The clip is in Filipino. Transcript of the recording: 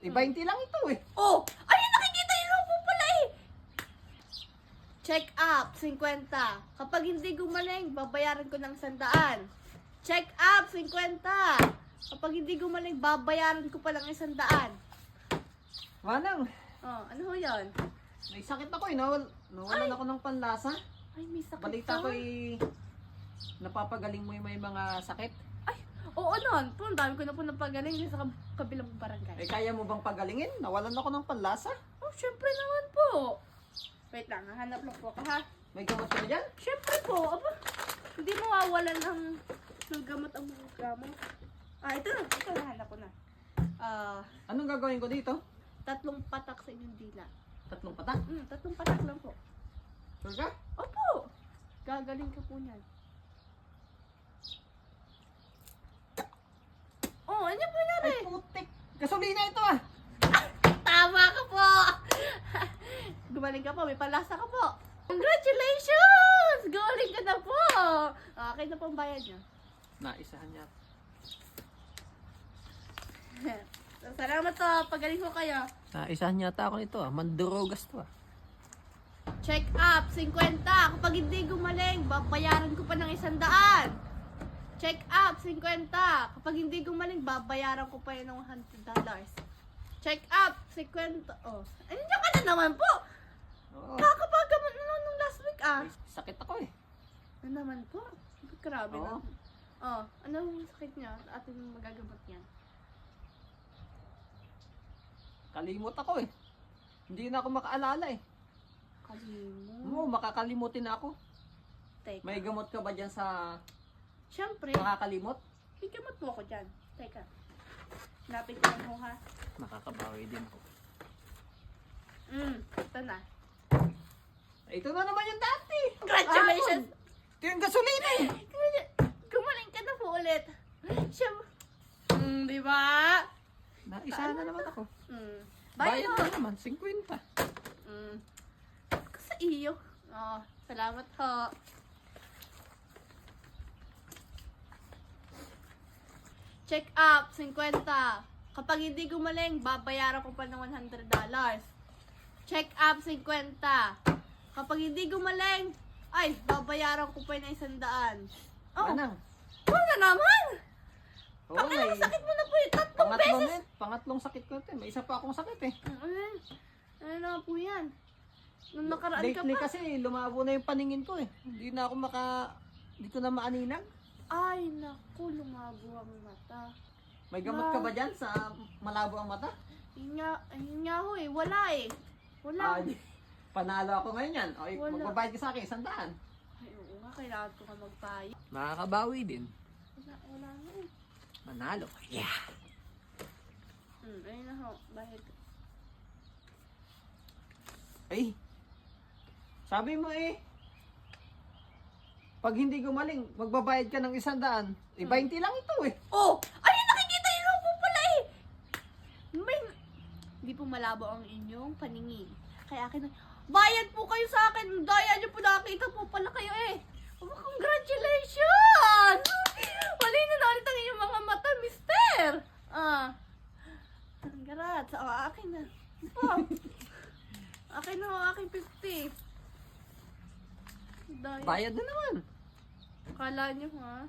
20 lang ito eh. Oh! Ayun, nakikita yung logo pala eh! Check up, 50. Kapag hindi gumaling, babayaran ko ng 100. Check up, 50. Kapag hindi gumaling, babayaran ko pa ng 100. Manang, Oh, ano ho yun? may sakit ako eh. Nawalan ako ng panlasa. Ay, may sakit Balita ka. ko eh, napapagaling mo yung may mga sakit. Ay, oo nun. Po, ang dami ko na po napagaling sa kabilang barangay. Eh, kaya mo bang pagalingin? Nawalan ako ng panlasa. Oh, syempre naman po. Wait lang, hanap lang po ako ha. May gamot ka na dyan? Syempre po, aba, hindi mawawalan ng gamot ang mga gamot. Ah, ito nahanap ko na. Anong gagawin ko dito? 3 patak sa inyong dila. 3 patak? 3 patak lang po. Sure ka? Opo! Gagaling ka po niyan. Oh, ano po Ay, nangyari? putik! Gasolina ito ah! Tama ka po! Gumaling ka po, may palasa ka po. Congratulations! Galing ka na po! Okay na po ang bayad niya. Naisahan niya. Salamat po, pagaling ko kayo. Naisahan yata ako nito ah. Mandurogas to ah. Check up, 50. Kapag hindi gumaling, babayaran ko pa ng 100. Check up, 50. Kapag hindi gumaling, babayaran ko pa yun ng $100. Check up, 50. Oh, andiyan ka na naman po. Oo. Kakapagamot na nung last week ah. May sakit ako eh. Ano naman po? Grabe Oo. na. Oh, anong sakit niya? Atin magagamot niya. Kalimot ako eh. Hindi na ako makaalala eh. Kalimot. Oo, makakalimutin na ako. Teka. May gamot ka ba dyan sa Siyempre, makakalimot? may gamot po ako dyan. Teka. Napit ko lang ho ha. Makakabawi din ako. Ito na. Ito na naman yung dati. Congratulations! Ito yung gasolina eh. Gumaling ka na po ulit. Siya, di ba? Naisahan na naman ako. Bayad Bayad mo. na naman, 50. Ako sa iyo. Oh, salamat ho. Check up, 50. Kapag hindi gumaling, babayaran ko pa ng $100. Check up, 50. Kapag hindi gumaling, ay, babayaran ko pa ng 100. Oh, Manang. ano na naman? Oo, Pakilang may sakit mo na po yung 3 beses. pangatlong sakit ko ito eh. May isa pa akong sakit eh. Ano na po yan? Nung nakaraan ka Lately pa. kasi lumabo na yung paningin ko eh. Hindi na ako hindi ko na maaninag. Ay, naku, lumago ang mata. May gamot ka ba dyan sa malabo ang mata? Yun nga ho eh, wala eh. Ah, Wala. panalo ako ngayon yan. O, Wala. magbabayad ka sa akin, 100. Ay, oo nga, kailangan ko ka magpayo. Makakabawi din. Wala na eh. Manalo. Yeah. Ayun na ho, bahid. Ay. Sabi mo eh. Pag hindi gumaling, magbabayad ka ng 100. Eh, 20 lang ito eh. Oh! Ayun, nakikita yung logo pala eh! Hindi po malabo ang inyong paningin. Kaya akin na, bayad po kayo sa akin. Daya niyo po, nakita po pala kayo eh. Oh, congratulations! Wala na ulit ang inyong mga mata, mister! Congrats. Akin na. Oh. Akin na ho, aking 50. Daya. Bayad na naman. Akala niyo ha?